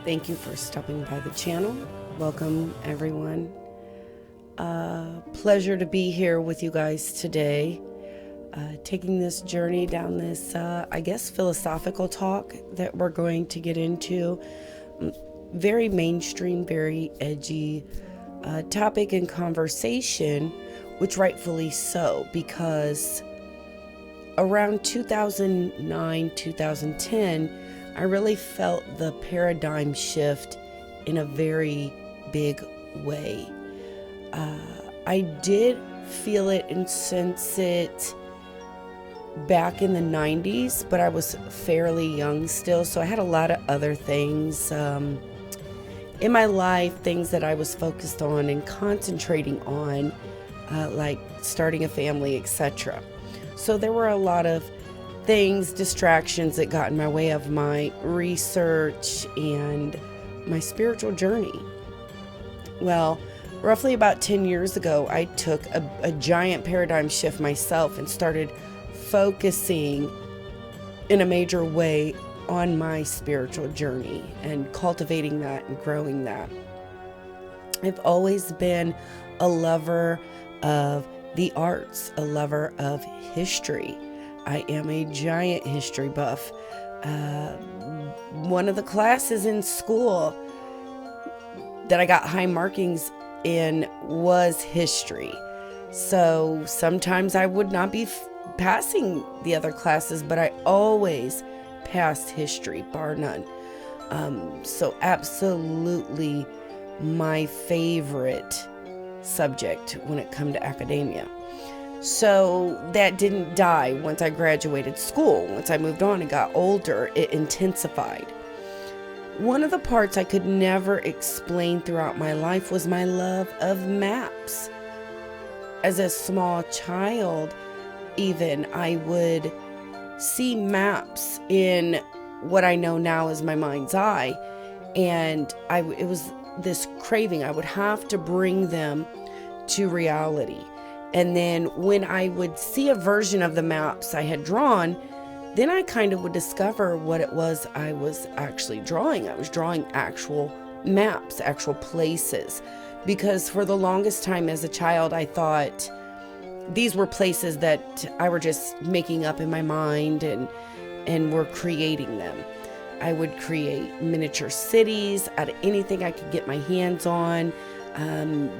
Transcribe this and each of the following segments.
Thank you for stopping by the channel. Welcome, everyone. Pleasure to be here with you guys today, taking this journey down this, philosophical talk that we're going to get into. Very mainstream, very edgy topic and conversation, which rightfully so, because around 2009, 2010, I really felt the paradigm shift in a very big way. I did feel it and sense it back in the 90s, but I was fairly young still, so I had a lot of other things in my life, things that I was focused on and concentrating on, like starting a family, etc. So there were a lot of things, distractions that got in my way of my research and my spiritual journey. Well, roughly about 10 years ago, I took a giant paradigm shift myself and started focusing in a major way on my spiritual journey and cultivating that and growing that. I've always been a lover of the arts, a lover of history. I am a giant history buff. One of the classes in school that I got high markings in was history. So sometimes I would not be passing the other classes, but I always passed history, bar none. So absolutely my favorite subject when it comes to academia. So that didn't die once I graduated school. Once I moved on and got older, it intensified. One of the parts I could never explain throughout my life was my love of maps. As a small child, even, I would see maps in what I know now as my mind's eye, and it was this craving. I would have to bring them to reality. And then when I would see a version of the maps I had drawn, then I kind of would discover what it was I was actually drawing. I was drawing actual maps, actual places. Because for the longest time as a child, I thought these were places that I were just making up in my mind and were creating them. I would create miniature cities out of anything I could get my hands on,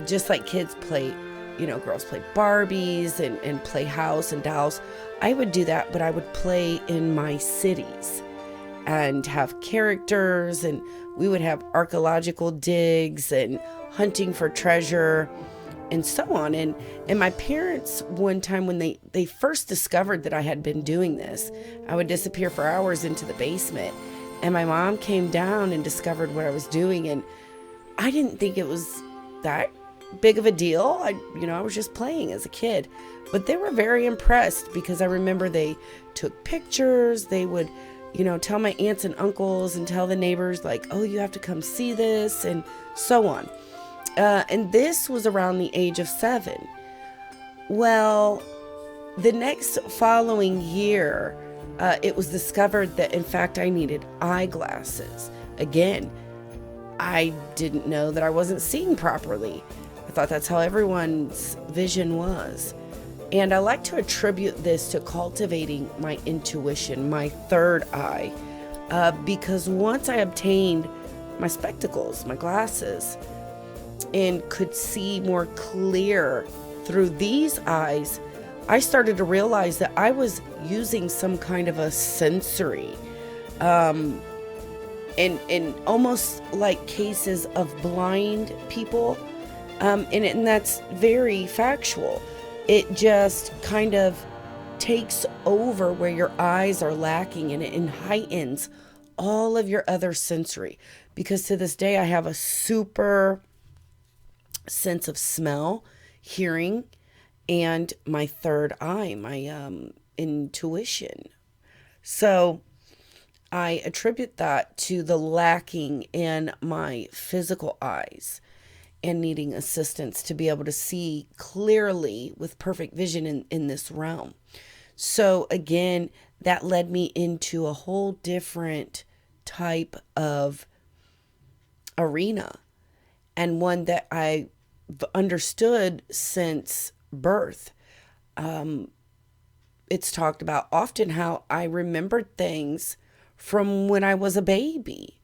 just like kids play. Girls play Barbies and play house and dolls. I would do that, but I would play in my cities and have characters, and we would have archaeological digs and hunting for treasure and so on. And my parents, one time when they first discovered that I had been doing this, I would disappear for hours into the basement. And my mom came down and discovered what I was doing. And I didn't think it was that big of a deal. I was just playing as a kid, but they were very impressed because I remember they took pictures. They would, tell my aunts and uncles and tell the neighbors like, oh, you have to come see this and so on. And this was around the age of 7. Well, the next following year, it was discovered that in fact I needed eyeglasses. Again, I didn't know that I wasn't seeing properly. I thought that's how everyone's vision was. And I like to attribute this to cultivating my intuition, my third eye, because once I obtained my spectacles, my glasses, and could see more clear through these eyes, I started to realize that I was using some kind of a sensory, and almost like cases of blind people. And that's very factual. It just kind of takes over where your eyes are lacking, and it heightens all of your other sensory. Because to this day, I have a super sense of smell, hearing, and my third eye, my intuition. So I attribute that to the lacking in my physical eyes and needing assistance to be able to see clearly with perfect vision in this realm. So again, that led me into a whole different type of arena, and one that I've understood since birth. It's talked about often how I remembered things from when I was a baby,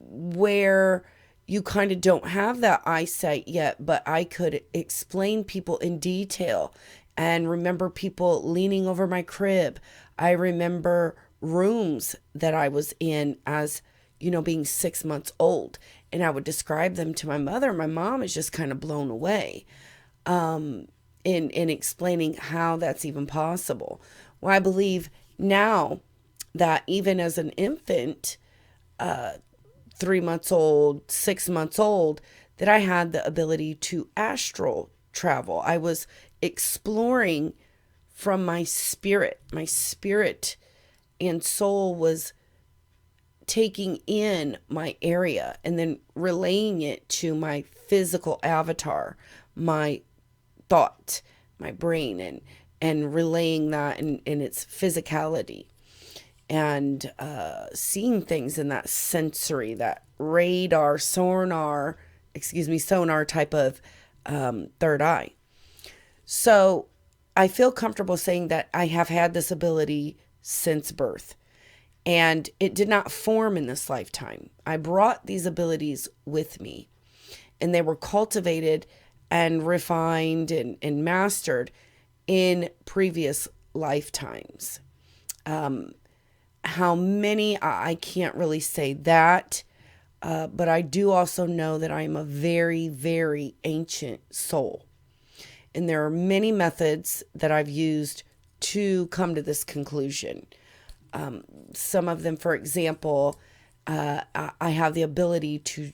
where you kind of don't have that eyesight yet, but I could explain people in detail and remember people leaning over my crib. I remember rooms that I was in as, being 6 months old, and I would describe them to my mother. My mom is just kind of blown away in explaining how that's even possible. Well, I believe now that even as an infant, 3 months old, 6 months old, that I had the ability to astral travel. I was exploring from my spirit. My spirit and soul was taking in my area and then relaying it to my physical avatar, my thought, my brain, and relaying that in its physicality, and seeing things in that sensory, that radar, sonar type of third eye. So I feel comfortable saying that I have had this ability since birth, and it did not form in this lifetime. I brought these abilities with me, and they were cultivated and refined and mastered in previous lifetimes. How many, I can't really say that, but I do also know that I am a very, very ancient soul. And there are many methods that I've used to come to this conclusion. Some of them, for example, I have the ability to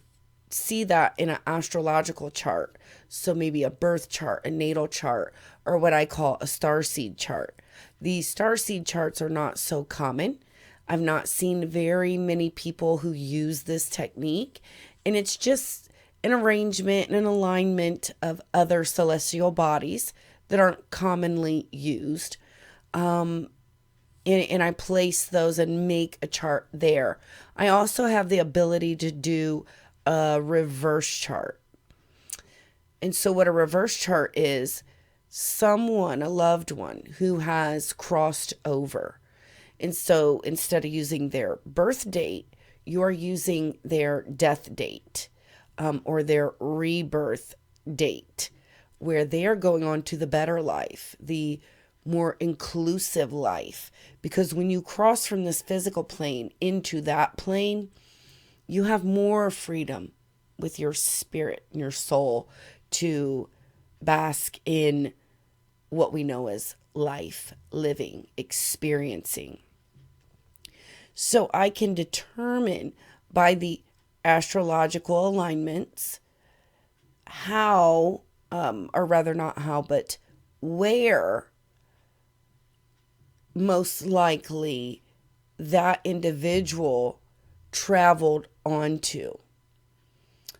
see that in an astrological chart. So maybe a birth chart, a natal chart, or what I call a starseed chart. These starseed charts are not so common. I've not seen very many people who use this technique, and it's just an arrangement and an alignment of other celestial bodies that aren't commonly used. And I place those and make a chart there. I also have the ability to do a reverse chart. And so what a reverse chart is, someone, a loved one who has crossed over. And so instead of using their birth date, you are using their death date, or their rebirth date, where they're going on to the better life, the more inclusive life. Because when you cross from this physical plane into that plane, you have more freedom with your spirit and your soul to bask in what we know as life, living, experiencing. So I can determine by the astrological alignments how, or rather not how, but where most likely that individual traveled onto.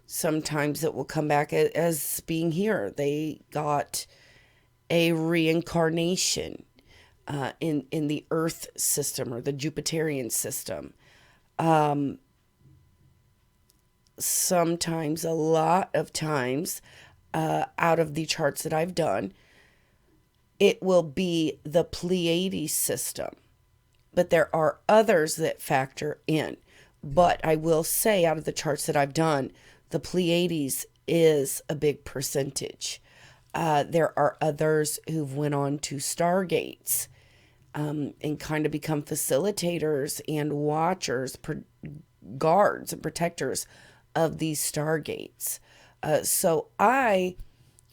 Sometimes it will come back as being here. They got a reincarnation in the Earth system or the Jupiterian system. Sometimes, a lot of times, out of the charts that I've done, it will be the Pleiades system. But there are others that factor in. But I will say, out of the charts that I've done, the Pleiades is a big percentage. There are others who've went on to Stargates and kind of become facilitators and watchers, guards and protectors of these Stargates. So I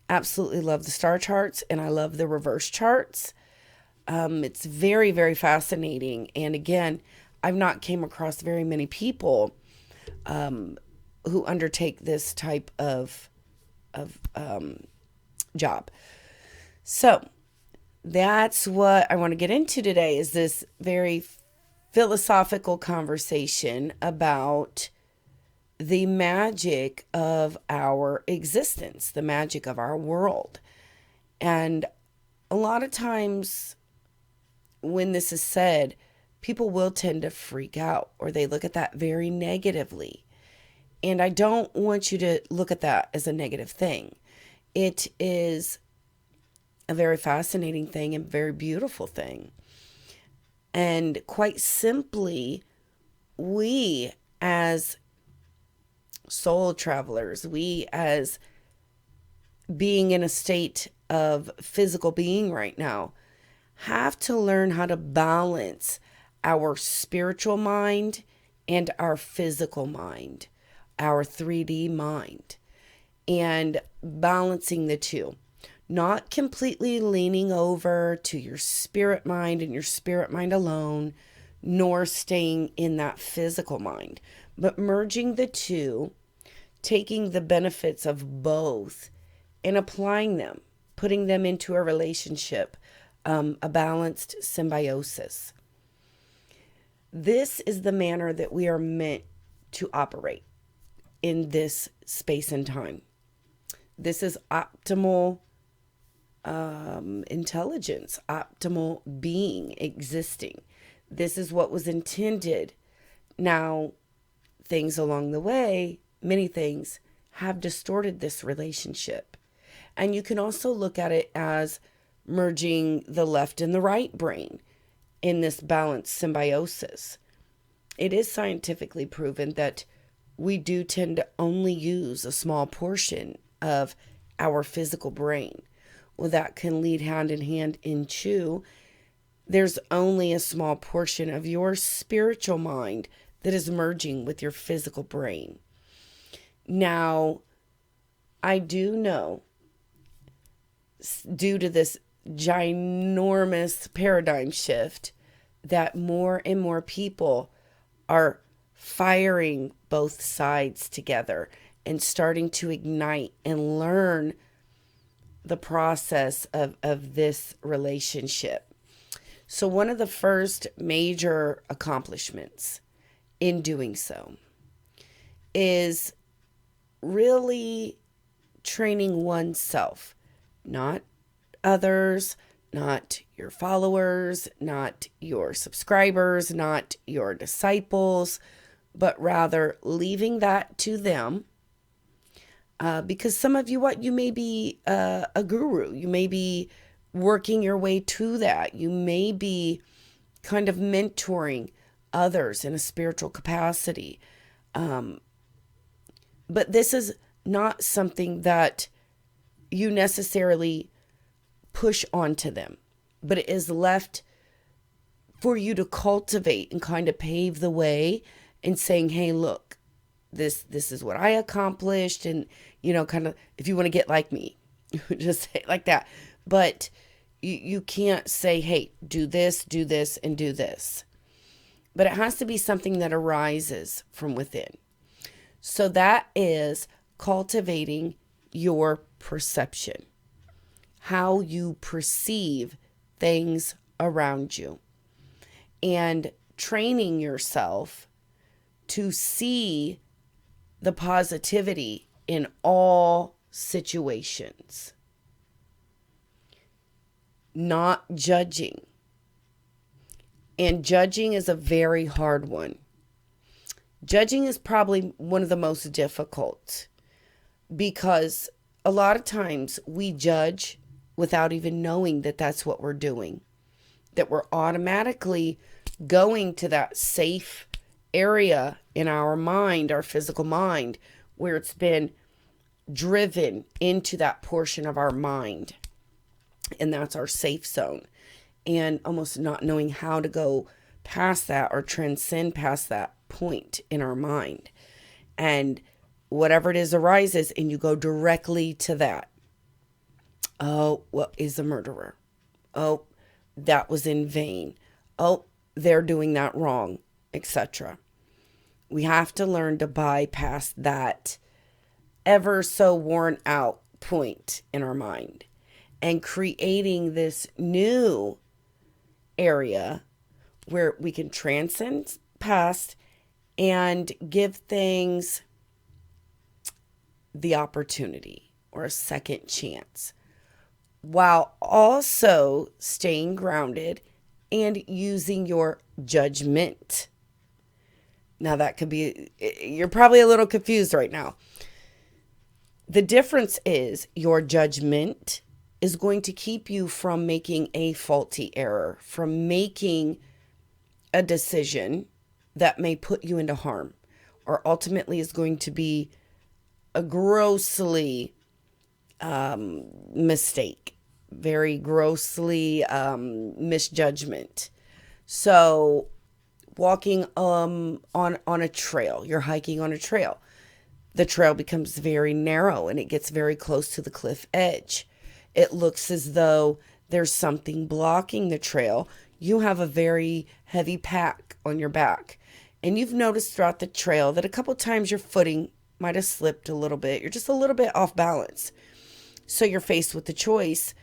absolutely love the star charts, and I love the reverse charts. It's very, very fascinating. And again, I've not came across very many people who undertake this type of job. So that's what I want to get into today, is this very philosophical conversation about the magic of our existence, the magic of our world. And a lot of times when this is said, people will tend to freak out, or they look at that very negatively. And I don't want you to look at that as a negative thing. It is a very fascinating thing and very beautiful thing. And quite simply, we as soul travelers, we as being in a state of physical being right now, have to learn how to balance our spiritual mind and our physical mind, our 3D mind, and balancing the two. Not completely leaning over to your spirit mind and your spirit mind alone, nor staying in that physical mind, but merging the two, taking the benefits of both and applying them, putting them into a relationship, a balanced symbiosis. This is the manner that we are meant to operate in this space and time. This is optimal intelligence, optimal being existing. This is what was intended. Now, things along the way, many things have distorted this relationship. And you can also look at it as merging the left and the right brain in this balanced symbiosis. It is scientifically proven that we do tend to only use a small portion of our physical brain. Well, that can lead hand in hand into there's only a small portion of your spiritual mind that is merging with your physical brain. Now, I do know, due to this ginormous paradigm shift, that more and more people are firing both sides together and starting to ignite and learn the process of this relationship. So one of the first major accomplishments in doing so is really training oneself, not others, not your followers, not your subscribers, not your disciples, but rather leaving that to them. Because some of you, you may be a guru. You may be working your way to that. You may be kind of mentoring others in a spiritual capacity. But this is not something that you necessarily push onto them, but it is left for you to cultivate and kind of pave the way and saying, hey, look, this is what I accomplished. And, kind of, if you want to get like me, just say it like that. But you can't say, hey, do this, and do this. But it has to be something that arises from within. So that is cultivating your perception, how you perceive things around you, and training yourself to see the positivity in all situations, not judging. And judging is a very hard one. Judging is probably one of the most difficult because a lot of times we judge without even knowing that that's what we're doing, that we're automatically going to that safe area in our mind, our physical mind, where it's been driven into that portion of our mind. And that's our safe zone. And almost not knowing how to go past that or transcend past that point in our mind. And whatever it is arises and you go directly to that. Oh, what is a murderer? Oh, that was in vain. Oh, they're doing that wrong, etc. We have to learn to bypass that ever so worn out point in our mind and creating this new area where we can transcend past and give things the opportunity or a second chance, while also staying grounded and using your judgment Now that could be, you're probably a little confused right now. The difference is your judgment is going to keep you from making a faulty error, from making a decision that may put you into harm, or ultimately is going to be a grossly mistake, very grossly misjudgment. So walking on a trail, you're hiking on a trail. The trail becomes very narrow and it gets very close to the cliff edge. It looks as though there's something blocking the trail. You have a very heavy pack on your back. And you've noticed throughout the trail that a couple times your footing might have slipped a little bit. You're just a little bit off balance. So you're faced with the choice.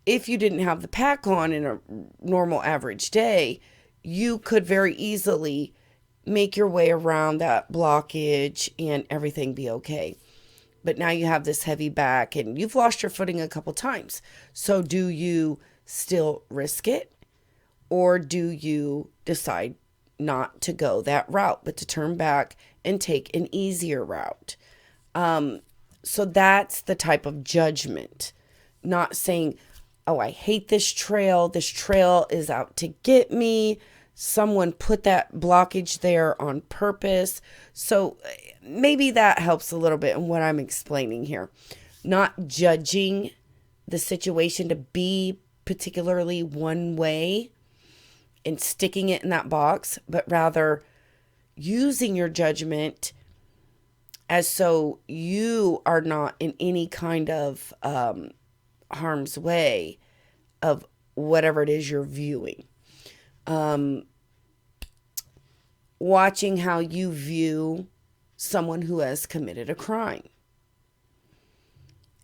If you didn't have the pack on in a normal average day, you could very easily make your way around that blockage and everything be okay. But now you have this heavy back and you've lost your footing a couple times. So do you still risk it? Or do you decide not to go that route, but to turn back and take an easier route? So that's the type of judgment. Not saying, oh, I hate this trail. This trail is out to get me. Someone put that blockage there on purpose. So maybe that helps a little bit in what I'm explaining here. Not judging the situation to be particularly one way and sticking it in that box, but rather using your judgment as so you are not in any kind of harm's way of whatever it is you're viewing. Watching how you view someone who has committed a crime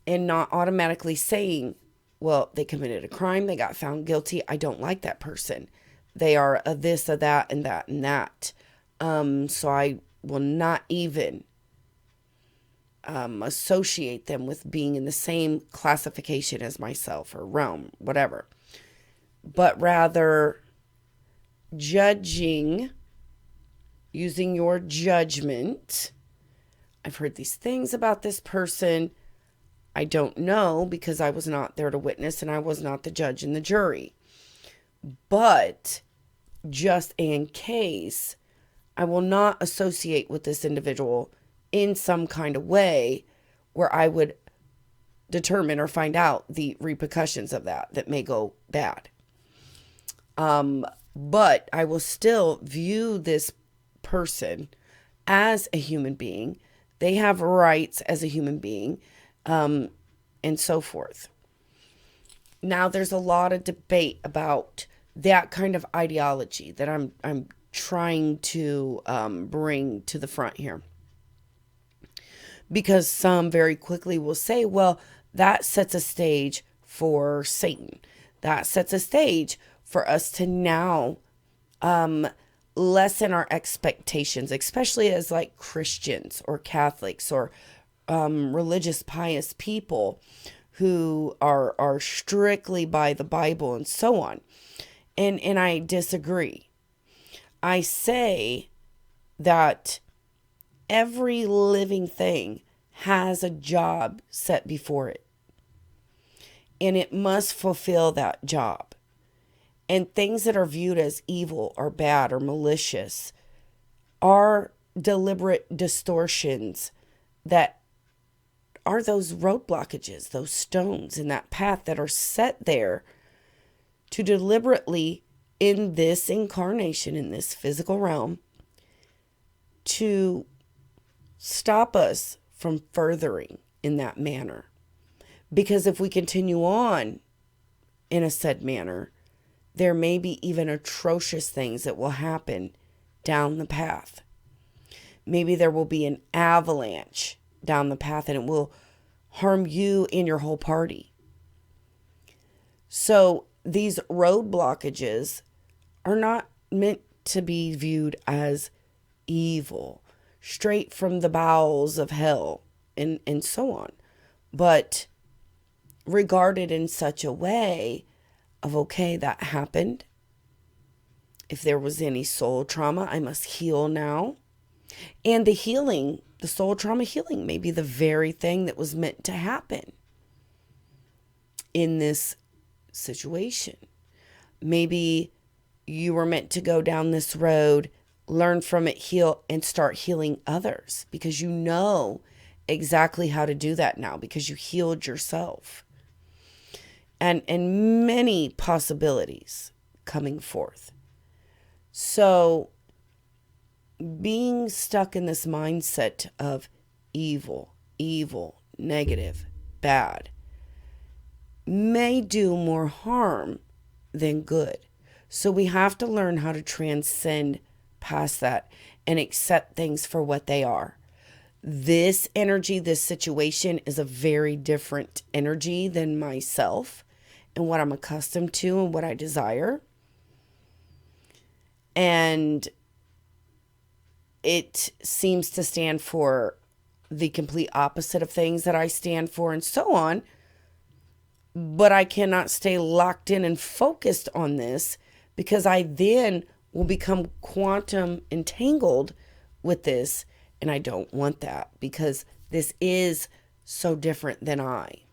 and not automatically saying, well, they committed a crime, they got found guilty, I don't like that person. They are a this, a that, and that, and that. So I will not even associate them with being in the same classification as myself or realm, whatever. But rather judging, using your judgment. I've heard these things about this person. I don't know because I was not there to witness and I was not the judge and the jury. But just in case, I will not associate with this individual in some kind of way where I would determine or find out the repercussions of that may go bad. But I will still view this person as a human being. They have rights as a human being, and so forth. Now, there's a lot of debate about that kind of ideology that I'm trying to bring to the front here. Because some very quickly will say, well, that sets a stage for Satan. That sets a stage for us to now lessen our expectations, especially as like Christians or Catholics or religious, pious people who are strictly by the Bible and so on. And I disagree. I say that every living thing has a job set before it. And it must fulfill that job. And things that are viewed as evil or bad or malicious are deliberate distortions that are those road blockages, those stones in that path that are set there to deliberately, in this incarnation, in this physical realm, to stop us from furthering in that manner. Because if we continue on in a said manner, there may be even atrocious things that will happen down the path. Maybe there will be an avalanche down the path and it will harm you and your whole party. So these road blockages are not meant to be viewed as evil, straight from the bowels of hell, and so on, but regarded in such a way of, okay, that happened. If there was any soul trauma, I must heal now. And the healing, the soul trauma healing, may be the very thing that was meant to happen in this situation. Maybe you were meant to go down this road, learn from it, heal, and start healing others, because you know exactly how to do that now, because you healed yourself. And many possibilities coming forth. So being stuck in this mindset of evil, negative, bad, may do more harm than good. So we have to learn how to transcend past that and accept things for what they are. This energy, this situation is a very different energy than myself and what I'm accustomed to and what I desire. And it seems to stand for the complete opposite of things that I stand for and so on. But I cannot stay locked in and focused on this, because I then will become quantum entangled with this. And I don't want that, because this is so different than I.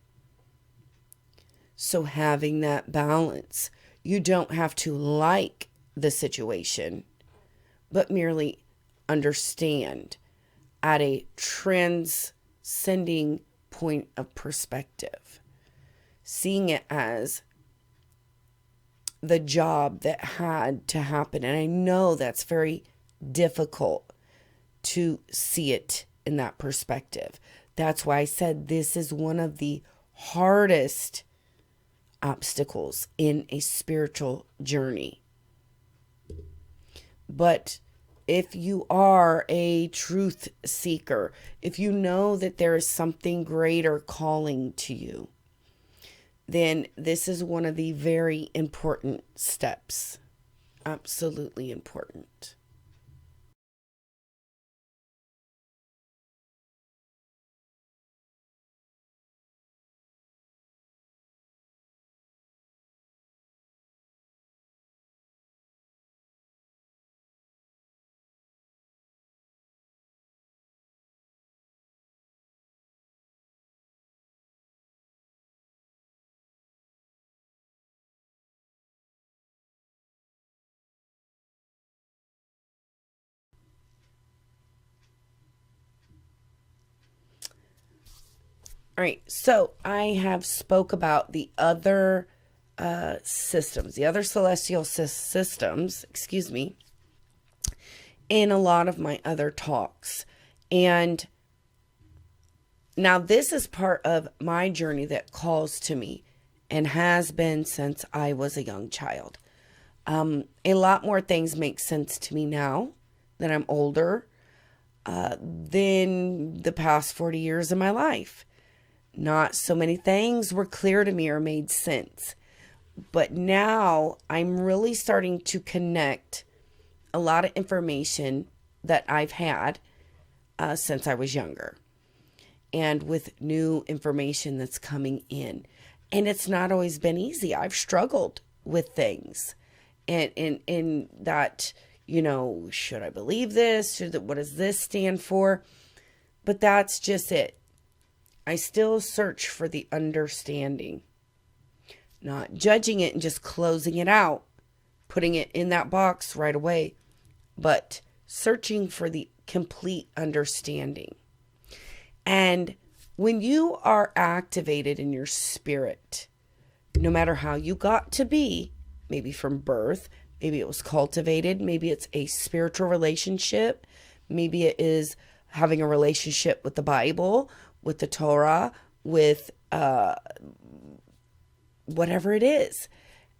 So having that balance, you don't have to like the situation, but merely understand at a transcending point of perspective, seeing it as the job that had to happen. And I know that's very difficult to see it in that perspective. That's why I said this is one of the hardest obstacles in a spiritual journey. But if you are a truth seeker, if you know that there is something greater calling to you, then this is one of the very important steps. Absolutely important. All right, so I have spoke about the other systems, the other celestial systems, in a lot of my other talks. And now this is part of my journey that calls to me and has been since I was a young child. A lot more things make sense to me now that I'm older than the past 40 years of my life. Not so many things were clear to me or made sense. But now I'm really starting to connect a lot of information that I've had since I was younger, and with new information that's coming in. And it's not always been easy. I've struggled with things. And in that, should I believe this? What does this stand for? But that's just it. I still search for the understanding, not judging it and just closing it out, putting it in that box right away, but searching for the complete understanding. And when you are activated in your spirit, no matter how you got to be, maybe from birth, maybe it was cultivated, maybe it's a spiritual relationship, maybe it is having a relationship with the Bible, with the Torah, with whatever it is.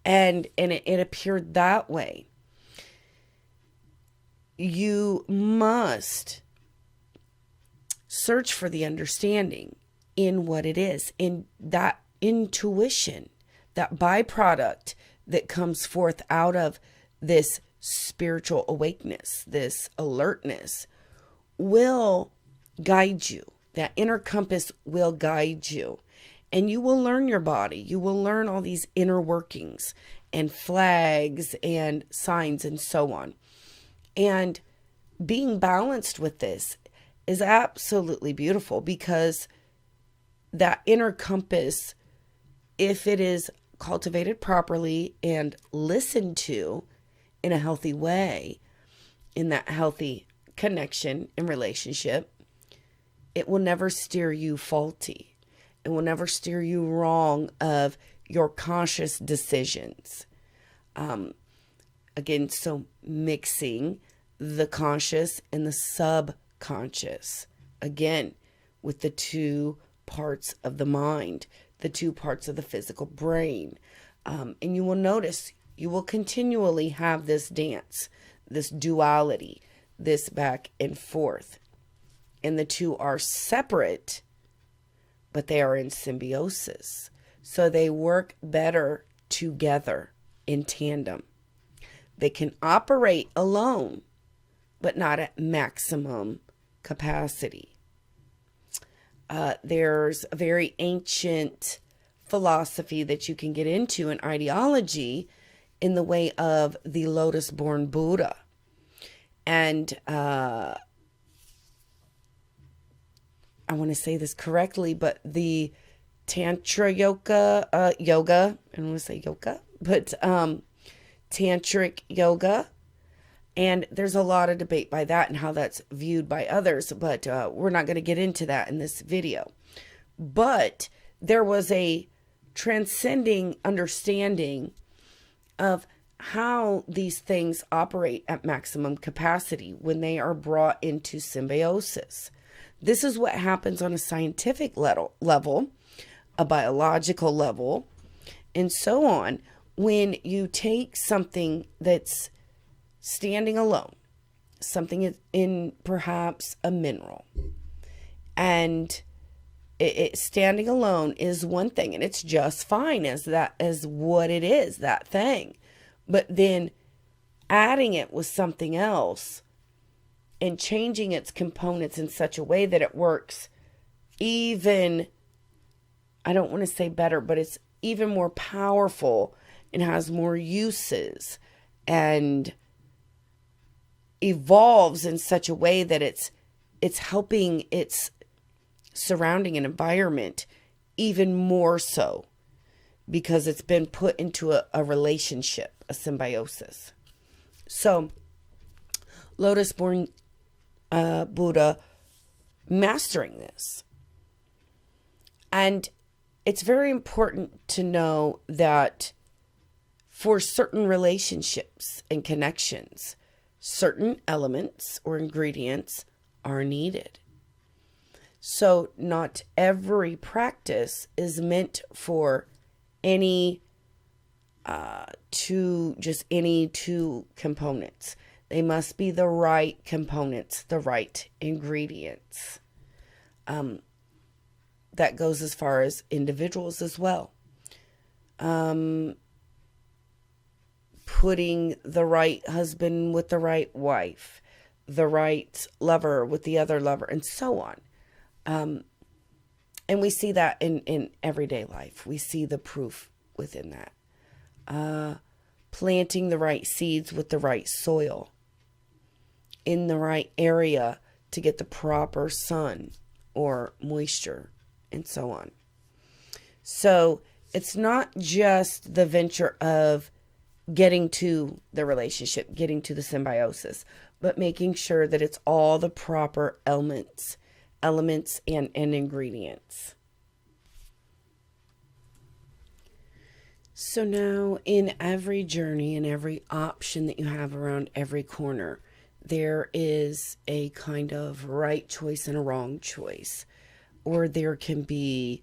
And it appeared that way. You must search for the understanding in what it is, in that intuition, that byproduct that comes forth out of this spiritual awakeness, this alertness, will guide you. That inner compass will guide you. And you will learn your body. You will learn all these inner workings. and flags and signs and so on. And being balanced with this is absolutely beautiful, because that inner compass, if it is cultivated properly and listened to in a healthy way, in that healthy connection and relationship, it will never steer you faulty. It will never steer you wrong of your conscious decisions. Again, so mixing the conscious and the subconscious, again, with the two parts of the mind, the two parts of the physical brain. And you will notice, you will continually have this dance, this duality, this back and forth. And the two are separate, but they are in symbiosis. So they work better together in tandem. They can operate alone, but not at maximum capacity. There's a very ancient philosophy that you can get into, an ideology, in the way of the lotus-born Buddha. And I want to say this correctly, but the Tantra yoga, I don't want to say yoga, but tantric yoga. And there's a lot of debate by that and how that's viewed by others, but we're not going to get into that in this video. But there was a transcending understanding of how these things operate at maximum capacity when they are brought into symbiosis. This is what happens on a scientific level, a biological level, and so on, when you take something that's standing alone, something in perhaps a mineral, and it standing alone is one thing, and it's just fine as what it is, that thing. But then adding it with something else and changing its components in such a way that it works even, I don't want to say better, but it's even more powerful and has more uses and evolves in such a way that it's helping its surrounding and environment even more so, because it's been put into a relationship, a symbiosis. So lotus-born Buddha mastering this. And it's very important to know that for certain relationships and connections, certain elements or ingredients are needed. So not every practice is meant for any two components. They must be the right components, the right ingredients. That goes as far as individuals as well. Putting the right husband with the right wife, the right lover with the other lover, and so on. And we see that in everyday life. We see the proof within that. Planting the right seeds with the right soil in the right area to get the proper sun or moisture, and so on. So it's not just the venture of getting to the relationship, getting to the symbiosis, but making sure that it's all the proper elements and ingredients. So now in every journey and every option that you have around every corner, there is a kind of right choice and a wrong choice. Or there can be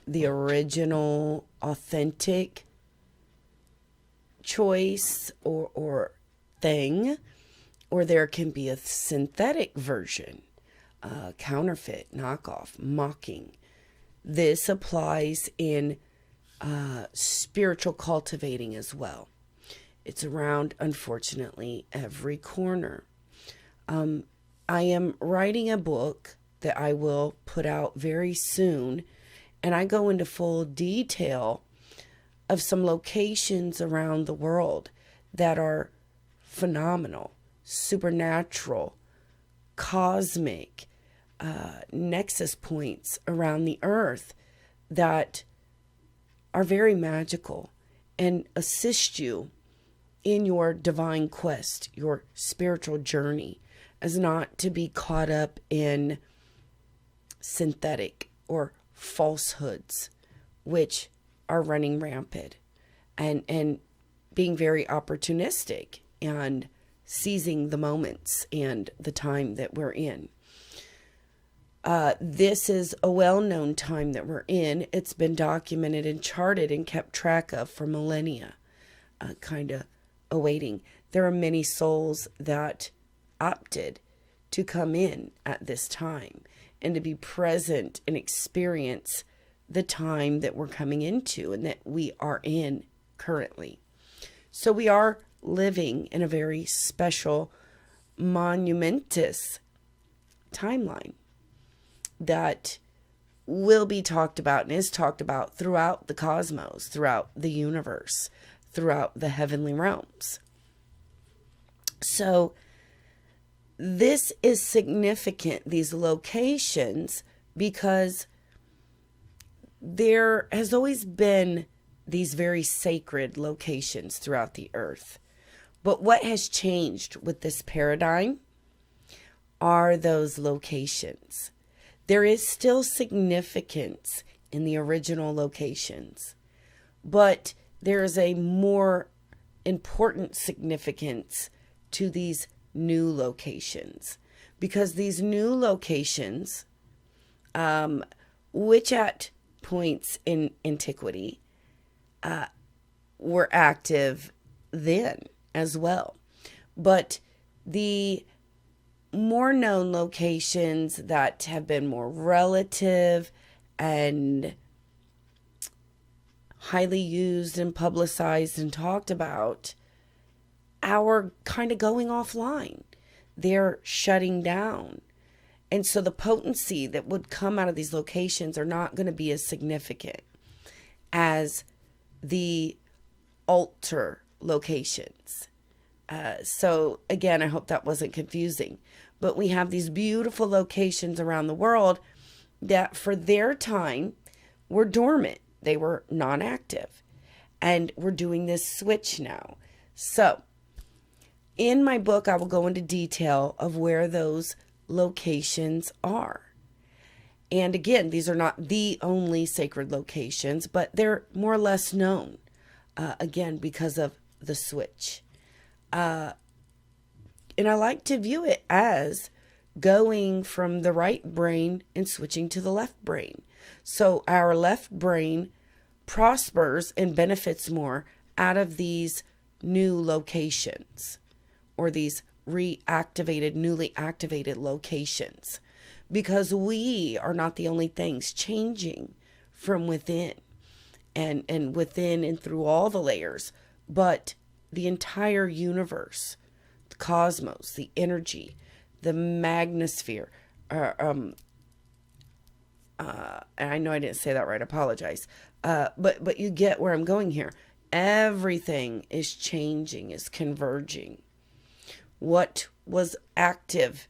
the original, authentic choice or thing, or there can be a synthetic version, counterfeit, knockoff, mocking. This applies in spiritual cultivating as well. It's around, unfortunately, every corner. I am writing a book that I will put out very soon, and I go into full detail of some locations around the world that are phenomenal, supernatural, cosmic, nexus points around the earth that are very magical and assist you in your divine quest, your spiritual journey, as not to be caught up in synthetic or falsehoods, which are running rampant, and being very opportunistic and seizing the moments and the time that we're in. This is a well-known time that we're in. It's been documented and charted and kept track of for millennia, kind of awaiting. There are many souls that opted to come in at this time and to be present and experience the time that we're coming into and that we are in currently. So we are living in a very special, monumentous timeline that will be talked about and is talked about throughout the cosmos, throughout the universe, throughout the heavenly realms. So this is significant, these locations, because there has always been these very sacred locations throughout the earth. But what has changed with this paradigm are those locations. There is still significance in the original locations, but there is a more important significance to these new locations, because these new locations, which at points in antiquity were active then as well, but the more known locations that have been more relative and highly used and publicized and talked about are kind of going offline. They're shutting down. And so the potency that would come out of these locations are not going to be as significant as the altar locations. So again, I hope that wasn't confusing. But we have these beautiful locations around the world that for their time were dormant. They were non-active. And we're doing this switch now. So in my book, I will go into detail of where those locations are. And again, these are not the only sacred locations, but they're more or less known, again, because of the switch. And I like to view it as going from the right brain and switching to the left brain. So our left brain prospers and benefits more out of these new locations, or these reactivated, newly activated locations, because we are not the only things changing from within and within and through all the layers, but the entire universe, the cosmos, the energy, the magnosphere. And I know I didn't say that right. I apologize. But you get where I'm going here. Everything is changing, is converging. What was active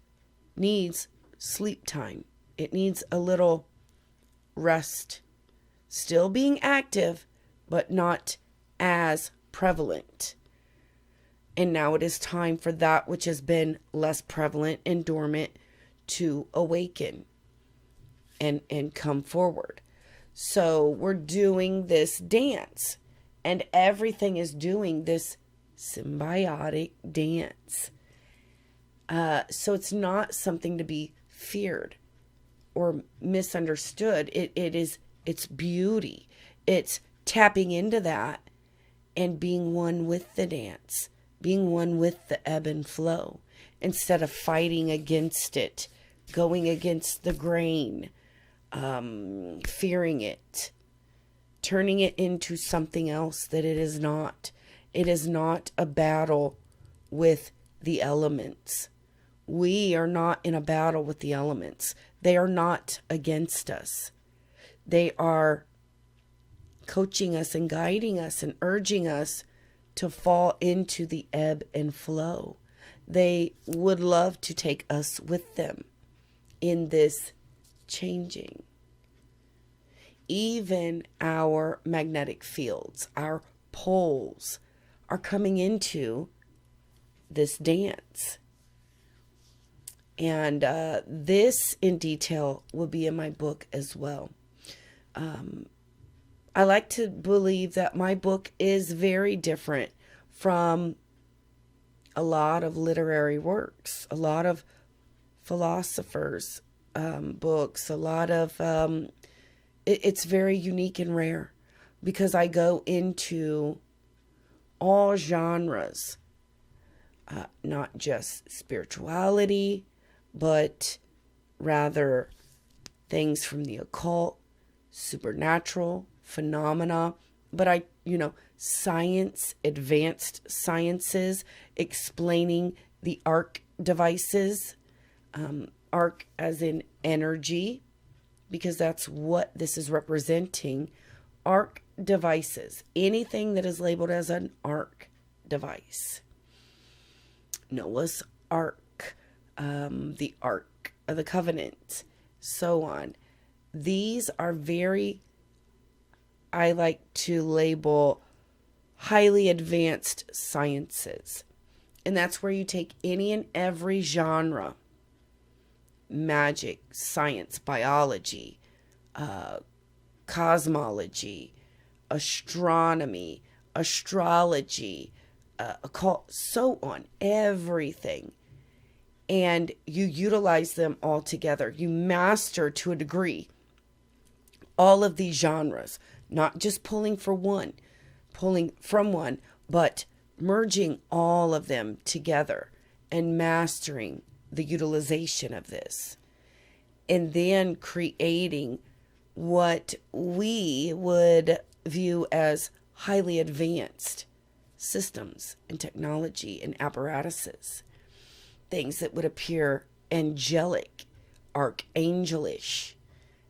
needs sleep time. It needs a little rest. Still being active, but not as prevalent. And now it is time for that which has been less prevalent and dormant to awaken and come forward. So we're doing this dance, and everything is doing this symbiotic dance. So it's not something to be feared or misunderstood. It's beauty. It's tapping into that and being one with the dance, being one with the ebb and flow, instead of fighting against it, going against the grain, fearing it, turning it into something else that it is not. It is not a battle with the elements. We are not in a battle with the elements. They are not against us. They are coaching us and guiding us and urging us to fall into the ebb and flow. They would love to take us with them in this changing. Even our magnetic fields, our poles, are coming into this dance. And this in detail will be in my book as well. I like to believe that my book is very different from a lot of literary works, a lot of philosophers' books, a lot of... it's very unique and rare because I go into all genres, not just spirituality, but rather things from the occult, supernatural, phenomena, but science, advanced sciences, explaining the arc devices, arc as in energy, because that's what this is representing. Arc devices, anything that is labeled as an arc device. Noah's Ark, the Ark of the Covenant, so on. These are very, I like to label, highly advanced sciences. And that's where you take any and every genre: magic, science, biology, cosmology, astronomy, astrology, occult, so on, everything. And you utilize them all together. You master to a degree all of these genres, not just pulling from one, but merging all of them together and mastering the utilization of this. And then creating what we would view as highly advanced systems and technology and apparatuses. Things that would appear angelic, archangelish,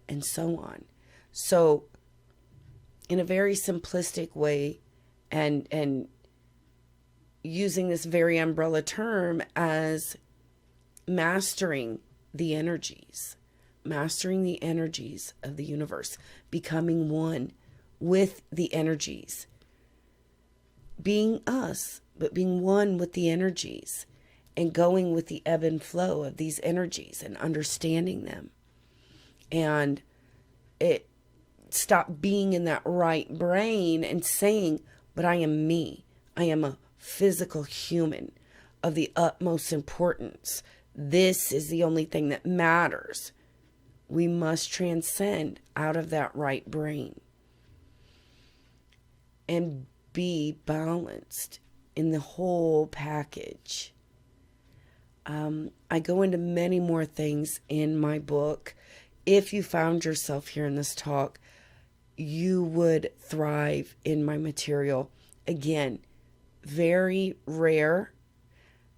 and so on. So, in a very simplistic way, and using this very umbrella term as mastering the energies of the universe, becoming one with the energies, being us, but being one with the energies, and going with the ebb and flow of these energies and understanding them. And it stop being in that right brain and saying, but I am me. I am a physical human of the utmost importance. This is the only thing that matters. We must transcend out of that right brain and be balanced in the whole package. I go into many more things in my book. If you found yourself here in this talk, you would thrive in my material. Again, very rare,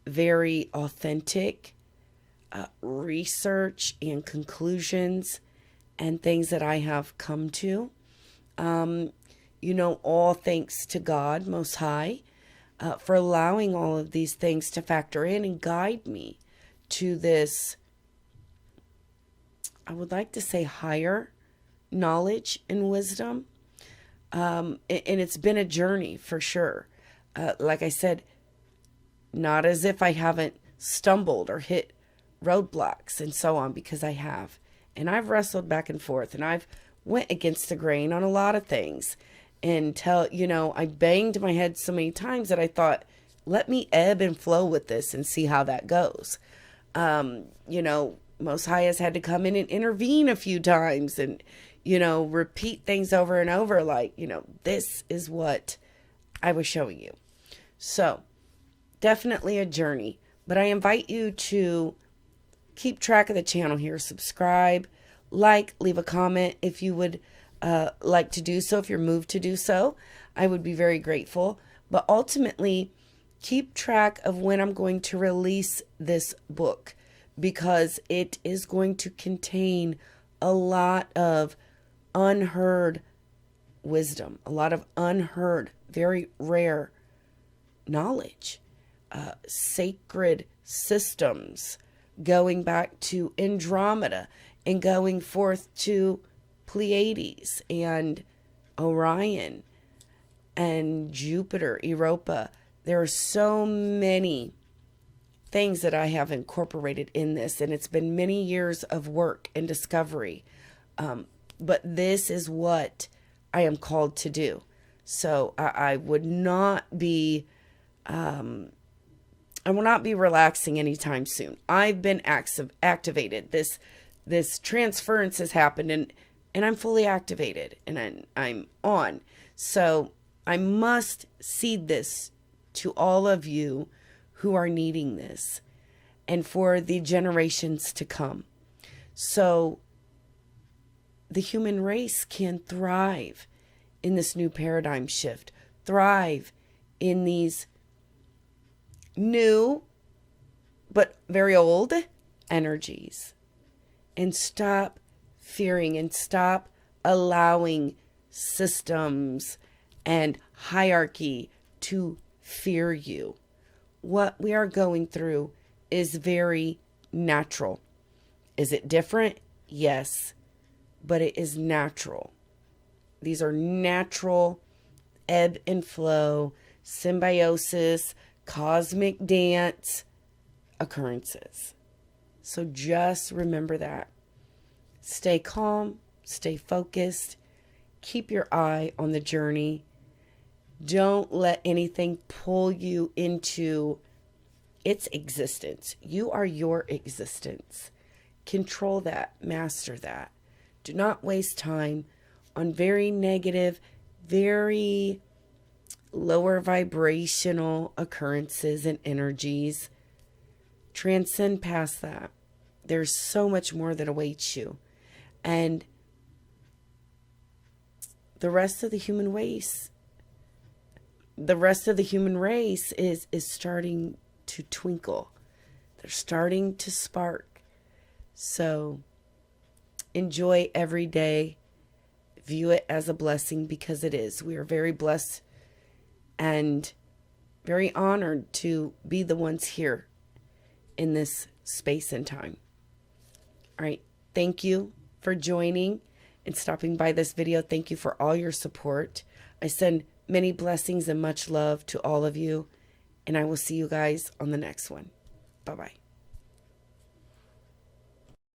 very authentic research and conclusions and things that I have come to. All thanks to God Most High for allowing all of these things to factor in and guide me to this, I would like to say, higher knowledge and wisdom. And it's been a journey for sure. Like I said, not as if I haven't stumbled or hit roadblocks and so on, because I have. And I've wrestled back and forth, and I've went against the grain on a lot of things until, I banged my head so many times that I thought, let me ebb and flow with this and see how that goes. Most High has had to come in and intervene a few times and, repeat things over and over, like, this is what I was showing you. So definitely a journey, but I invite you to keep track of the channel here, subscribe, like, leave a comment if you would like to do so. If you're moved to do so, I would be very grateful. But ultimately, keep track of when I'm going to release this book, because it is going to contain a lot of unheard wisdom, a lot of unheard, very rare knowledge, sacred systems going back to Andromeda and going forth to Pleiades and Orion and Jupiter, Europa. There are so many things that I have incorporated in this, and it's been many years of work and discovery. But this is what I am called to do. So I would not be, I will not be relaxing anytime soon. I've been activated. This transference has happened, and I'm fully activated, and I'm on. So I must seed this to all of you who are needing this, and for the generations to come. So the human race can thrive in this new paradigm shift, thrive in these new but very old energies, and stop fearing and stop allowing systems and hierarchy to fear you. What we are going through is very natural. Is it different? Yes, but it is natural. These are natural ebb and flow, symbiosis, cosmic dance occurrences. So just remember that. Stay calm, stay focused, keep your eye on the journey. Don't let anything pull you into its existence. You are your existence. Control that, master that. Do not waste time on very negative, very lower vibrational occurrences and energies. Transcend past that. There's so much more that awaits you. And the rest of the human race is starting to twinkle. They're starting to spark. So enjoy every day. View it as a blessing, because it is. We are very blessed and very honored to be the ones here in this space and time. All right. Thank you for joining and stopping by this video. Thank you for all your support. I send many blessings and much love to all of you, and I will see you guys on the next one. Bye-bye.